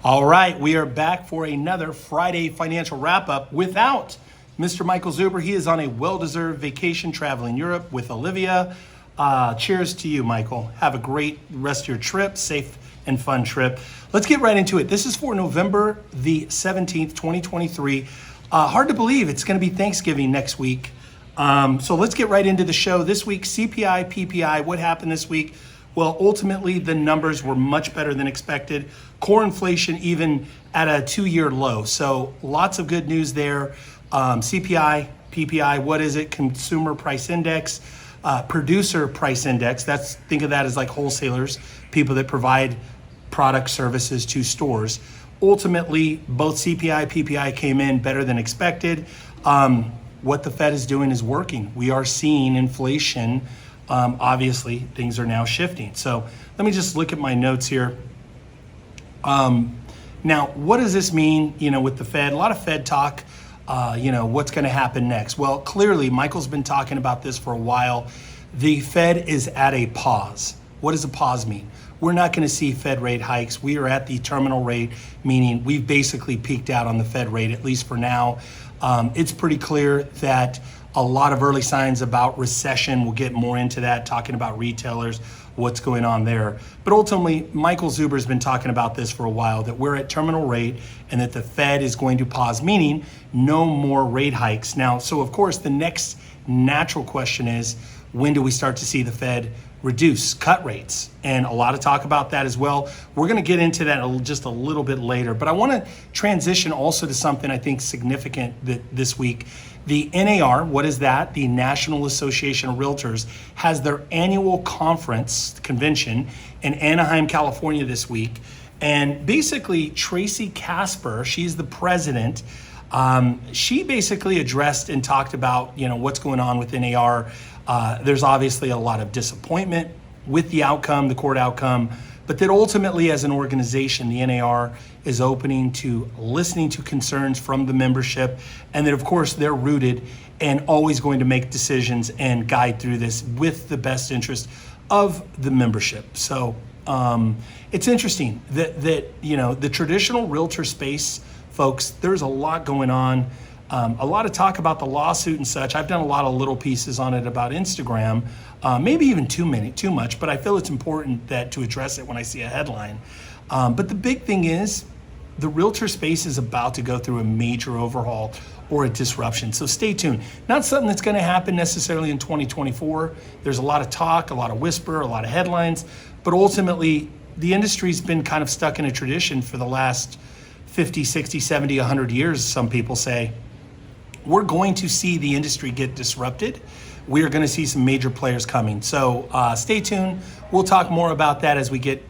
All right, we are back for another Friday financial wrap-up without Mr. Michael Zuber. He is on a well-deserved vacation traveling Europe with Olivia. Cheers to you, Michael. Have a great rest of your trip, safe and fun trip. Let's get right into it. This is for November the 17th, 2023. Hard to believe it's going to be Thanksgiving next week. So let's get right into the show. This week, CPI, PPI, what happened this week? Well, ultimately, the numbers were much better than expected. Core inflation even at a 2-year low. So lots of good news there. CPI, PPI, what is it? Consumer Price Index, Producer Price Index. Think of that as like wholesalers, people that provide product services to stores. Ultimately, both CPI, PPI came in better than expected. What the Fed is doing is working. We are seeing inflation. Obviously, things are now shifting. So let me just look at my notes here. Now, what does this mean, with the Fed? A lot of Fed talk, what's going to happen next? Well, clearly, Michael's been talking about this for a while. The Fed is at a pause. What does a pause mean? We're not going to see Fed rate hikes. We are at the terminal rate, meaning we've basically peaked out on the Fed rate, at least for now. It's pretty clear that a lot of early signs about recession. We'll get more into that, talking about retailers, what's going on there. But ultimately, Michael Zuber's been talking about this for a while, that we're at terminal rate and that the Fed is going to pause, meaning no more rate hikes. Now, so of course, the next natural question is, when do we start to see the Fed cut rates? And a lot of talk about that as well. We're going to get into that just a little bit later, but I want to transition also to something I think significant this week. The NAR, what is that? The National Association of Realtors has their annual convention in Anaheim, California this week. And basically Tracy Casper, she's the president. She basically addressed and talked about, what's going on with NAR. There's obviously a lot of disappointment with the outcome, the court outcome, but that ultimately as an organization, the NAR is opening to listening to concerns from the membership, and that of course they're rooted and always going to make decisions and guide through this with the best interest of the membership. So it's interesting that the traditional realtor space, folks, there's a lot going on. A lot of talk about the lawsuit and such. I've done a lot of little pieces on it about Instagram, maybe even too much, but I feel it's important to address it when I see a headline. But the big thing is the realtor space is about to go through a major overhaul or a disruption. So stay tuned. Not something that's going to happen necessarily in 2024. There's a lot of talk, a lot of whisper, a lot of headlines, but ultimately the industry's been kind of stuck in a tradition for the last 50, 60, 70, 100 years, some people say. We're going to see the industry get disrupted. We're going to see some major players coming. So stay tuned. We'll talk more about that as we get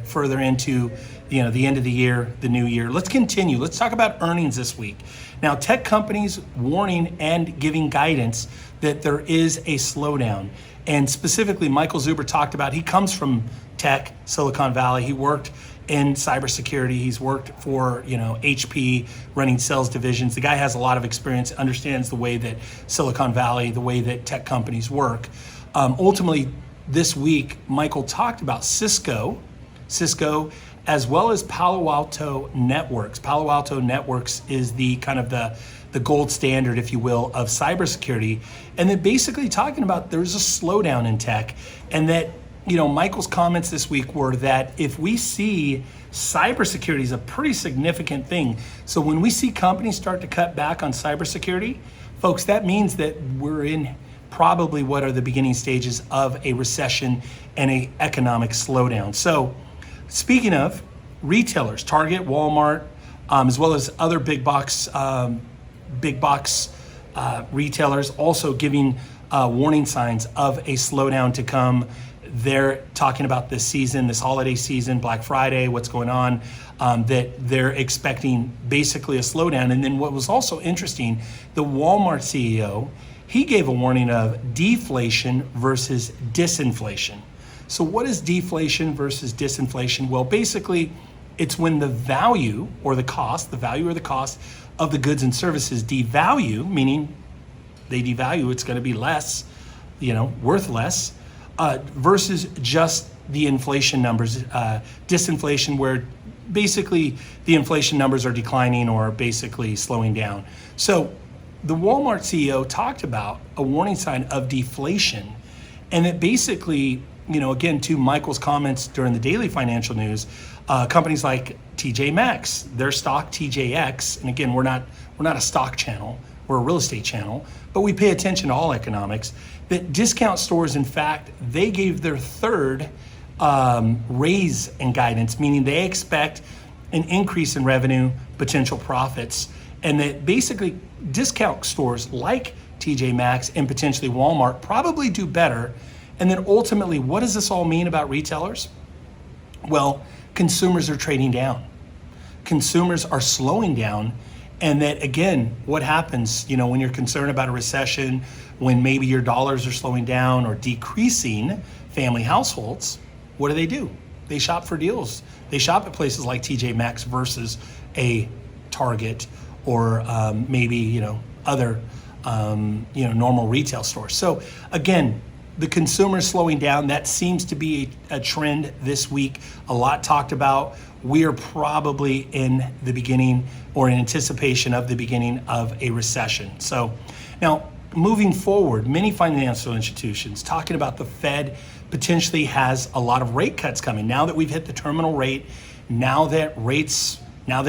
further into the end of the year, the new year. Let's continue. Let's talk about earnings this week. Now, tech companies warning and giving guidance that there is a slowdown. And specifically, Michael Zuber talked about, he comes from tech, Silicon Valley. He worked in cybersecurity. He's worked for, HP, running sales divisions. The guy has a lot of experience, understands the way that Silicon Valley, the way that tech companies work. Ultimately, this week, Michael talked about Cisco, as well as Palo Alto Networks. Palo Alto Networks is the kind of the gold standard, if you will, of cybersecurity. And then basically talking about there's a slowdown in tech, and that Michael's comments this week were that if we see cybersecurity is a pretty significant thing. So when we see companies start to cut back on cybersecurity, folks, that means that we're in probably what are the beginning stages of a recession and an economic slowdown. So speaking of retailers, Target, Walmart, as well as other big box retailers also giving warning signs of a slowdown to come. They're talking about this season, this holiday season, Black Friday, what's going on, that they're expecting basically a slowdown. And then what was also interesting, the Walmart CEO, he gave a warning of deflation versus disinflation. So what is deflation versus disinflation? Well, basically, it's when the value or the cost of the goods and services devalue, meaning they devalue, it's going to be less, worth less, versus just the inflation numbers, disinflation, where basically the inflation numbers are declining or basically slowing down. So the Walmart CEO talked about a warning sign of deflation, and that basically, again, to Michael's comments during the daily financial news, companies like TJ Maxx, their stock TJX, and again, we're not a stock channel, we're a real estate channel, but we pay attention to all economics, that discount stores, in fact, they gave their third raise in guidance, meaning they expect an increase in revenue, potential profits, and that basically discount stores like TJ Maxx and potentially Walmart probably do better. And then ultimately, what does this all mean about retailers? Well, consumers are trading down. Consumers are slowing down. And that, again, what happens, when you're concerned about a recession, when maybe your dollars are slowing down or decreasing, family households, what do? They shop for deals. They shop at places like TJ Maxx versus a Target or maybe, other, normal retail stores. So again, the consumer slowing down, that seems to be a trend this week. A lot talked about. We are probably in the beginning or in anticipation of the beginning of a recession. So now moving forward, many financial institutions talking about the Fed potentially has a lot of rate cuts coming. Now that we've hit the terminal rate, now that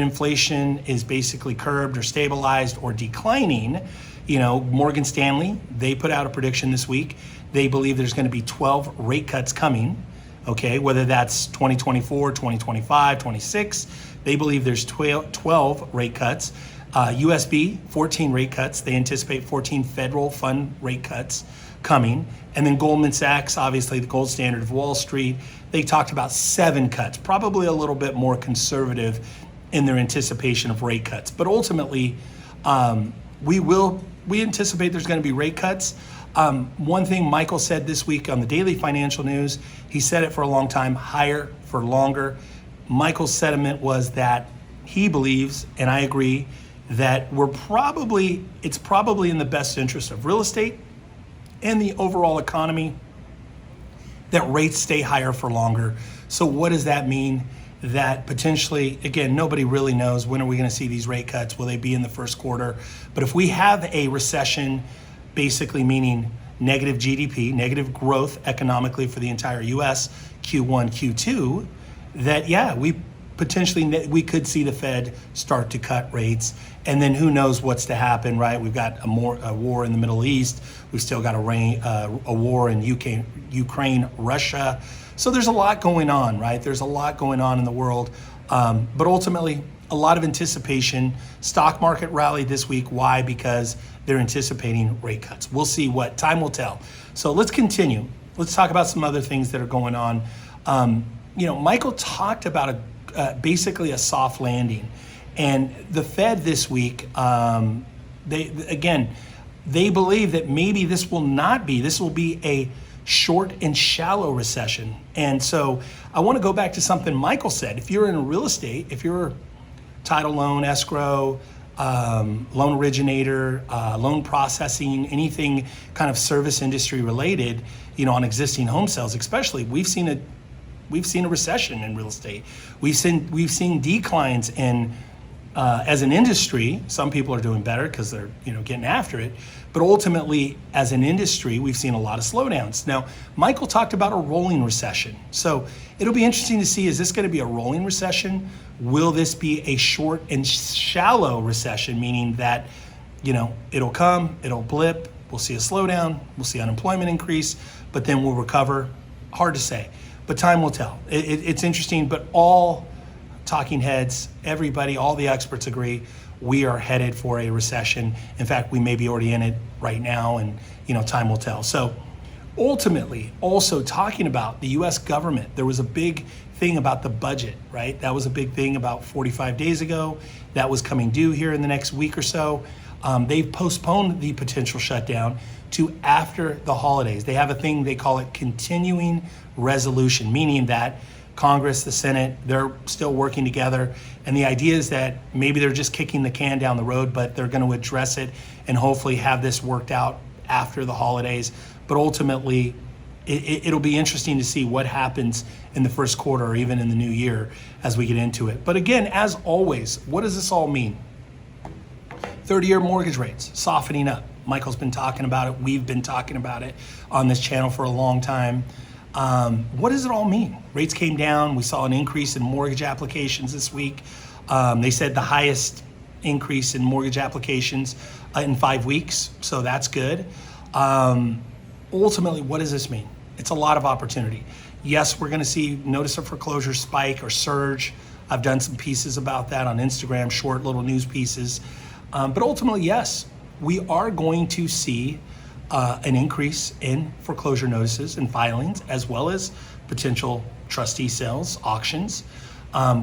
inflation is basically curbed or stabilized or declining, Morgan Stanley, they put out a prediction this week. They believe there's going to be 12 rate cuts coming, okay, whether that's 2024, 2025, 26. They believe there's 12 rate cuts. USB, 14 rate cuts. They anticipate 14 federal fund rate cuts coming. And then Goldman Sachs, obviously the gold standard of Wall Street, they talked about 7 cuts, probably a little bit more conservative in their anticipation of rate cuts. But ultimately, we anticipate there's going to be rate cuts. One thing Michael said this week on the daily financial news, he said it for a long time, higher for longer. Michael's sentiment was that he believes, and I agree, that it's probably in the best interest of real estate and the overall economy that rates stay higher for longer. So what does that mean? That potentially, again, nobody really knows when are we going to see these rate cuts. Will they be in the first quarter? But if we have a recession, basically meaning negative GDP, negative growth economically for the entire US, Q1, Q2, that we could see the Fed start to cut rates. And then who knows what's to happen, right? We've got a war in the Middle East. We've still got a war in Ukraine, Russia. So there's a lot going on, right? There's a lot going on in the world. But ultimately, a lot of anticipation. Stock market rallied this week. Why? Because they're anticipating rate cuts. We'll see what time will tell. So let's continue. Let's talk about some other things that are going on. Michael talked about basically a soft landing. And the Fed this week, they believe that maybe this will be a short and shallow recession. And so I want to go back to something Michael said. If you're in real estate, if you're title loan, escrow, loan originator, loan processing, anything kind of service industry related, on existing home sales, especially, we've seen a recession in real estate. We've seen declines in as an industry. Some people are doing better because they're getting after it, but ultimately as an industry we've seen a lot of slowdowns. Now Michael talked about a rolling recession, so it'll be interesting to see, is this going to be a rolling recession? Will this be a short and shallow recession, meaning that it'll come, it'll blip, we'll see a slowdown, we'll see unemployment increase, but then we'll recover? Hard to say, but time will tell. It's interesting, but all talking heads, everybody, all the experts agree we are headed for a recession. In fact, we may be already in it right now, and time will tell. So ultimately, also talking about the US government, there was a big thing about the budget, right? That was a big thing about 45 days ago. That was coming due here in the next week or so. They've postponed the potential shutdown to after the holidays. They have a thing, they call it continuing resolution, meaning that Congress, the Senate, they're still working together. And the idea is that maybe they're just kicking the can down the road, but they're going to address it and hopefully have this worked out after the holidays. But ultimately, it'll be interesting to see what happens in the first quarter or even in the new year as we get into it. But again, as always, what does this all mean? 30-year mortgage rates softening up. Michael's been talking about it. We've been talking about it on this channel for a long time. What does it all mean? Rates came down. We saw an increase in mortgage applications this week. They said the highest increase in mortgage applications in 5 weeks, so that's good. Ultimately, what does this mean? It's a lot of opportunity. Yes, we're going to see notice of foreclosure spike or surge. I've done some pieces about that on Instagram, short little news pieces. But ultimately, yes, we are going to see an increase in foreclosure notices and filings, as well as potential trustee sales, auctions.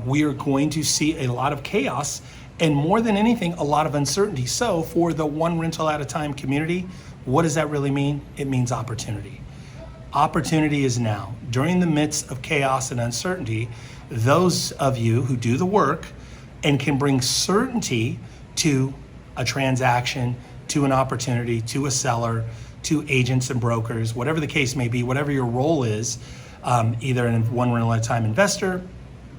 We are going to see a lot of chaos and, more than anything, a lot of uncertainty. So for the one rental at a time community, what does that really mean? It means opportunity. Opportunity is now. During the midst of chaos and uncertainty, those of you who do the work and can bring certainty to a transaction, to an opportunity, to a seller, to agents and brokers, whatever the case may be, whatever your role is, either in one rental at a time investor,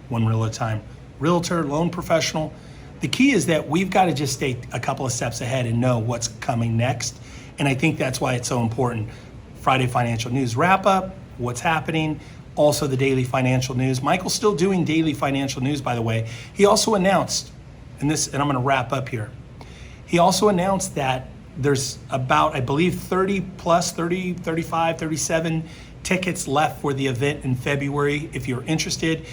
one rental at a time realtor, loan professional. The key is that we've got to just stay a couple of steps ahead and know what's coming next. And I think that's why it's so important. Friday Financial News wrap up, what's happening, also the daily financial news. Michael's still doing daily financial news, by the way. He also announced, and I'm going to wrap up here. He also announced that there's about, I believe, 35, 37 tickets left for the event in February. If you're interested,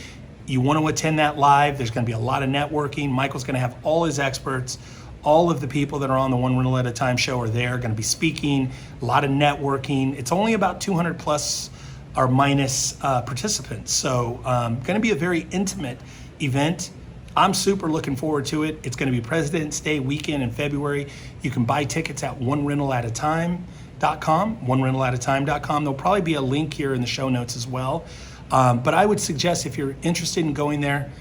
you want to attend that live, there's going to be a lot of networking. Michael's going to have all his experts. All of the people that are on the One Rental at a Time show are there, going to be speaking, a lot of networking. It's only about 200 plus or minus participants. So going to be a very intimate event. I'm super looking forward to it. It's going to be President's Day weekend in February. You can buy tickets at onerentalatatime.com, onerentalatatime.com. There'll probably be a link here in the show notes as well. But I would suggest, if you're interested in going there,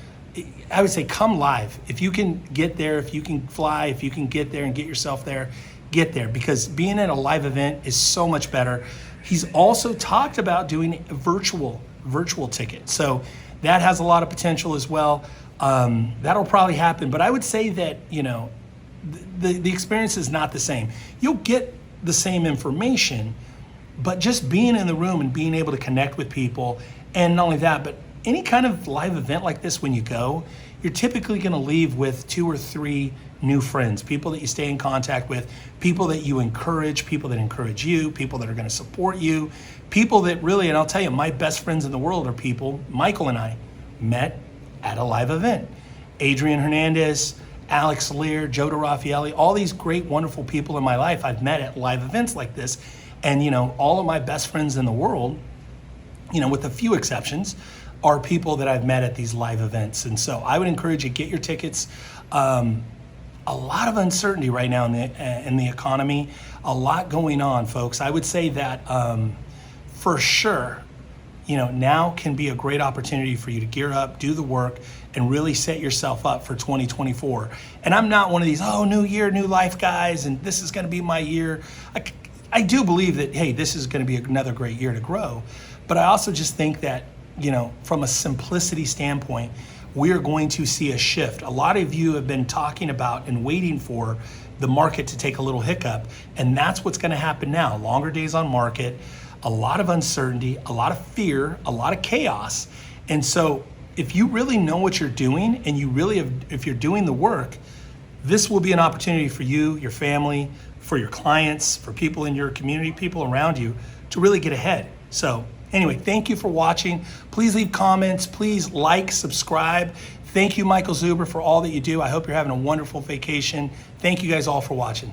I would say come live. If you can get there, if you can fly, if you can get there and get yourself there, get there, because being at a live event is so much better. He's also talked about doing a virtual ticket. So that has a lot of potential as well. That'll probably happen, but I would say that, the experience is not the same. You'll get the same information, but just being in the room and being able to connect with people, and not only that, but any kind of live event like this, when you go, you're typically going to leave with 2 or 3 new friends, people that you stay in contact with, people that you encourage, people that encourage you, people that are going to support you, people that really, and I'll tell you, my best friends in the world are people Michael and I met at a live event. Adrian Hernandez, Alex Lear, Joe DeRaffaelli, all these great, wonderful people in my life I've met at live events like this. And, all of my best friends in the world, with a few exceptions, are people that I've met at these live events. And so I would encourage you, get your tickets. A lot of uncertainty right now in the economy, a lot going on, folks. I would say that for sure, now can be a great opportunity for you to gear up, do the work, and really set yourself up for 2024. And I'm not one of these, new year, new life guys, and this is going to be my year. I do believe that, hey, this is going to be another great year to grow. But I also just think that, from a simplicity standpoint, we are going to see a shift. A lot of you have been talking about and waiting for the market to take a little hiccup, and that's what's going to happen now. Longer days on market, a lot of uncertainty, a lot of fear, a lot of chaos. And so if you really know what you're doing, and if you're doing the work, this will be an opportunity for you, your family, for your clients, for people in your community, people around you, to really get ahead. So anyway, thank you for watching. Please leave comments. Please like, subscribe. Thank you, Michael Zuber, for all that you do. I hope you're having a wonderful vacation. Thank you guys all for watching.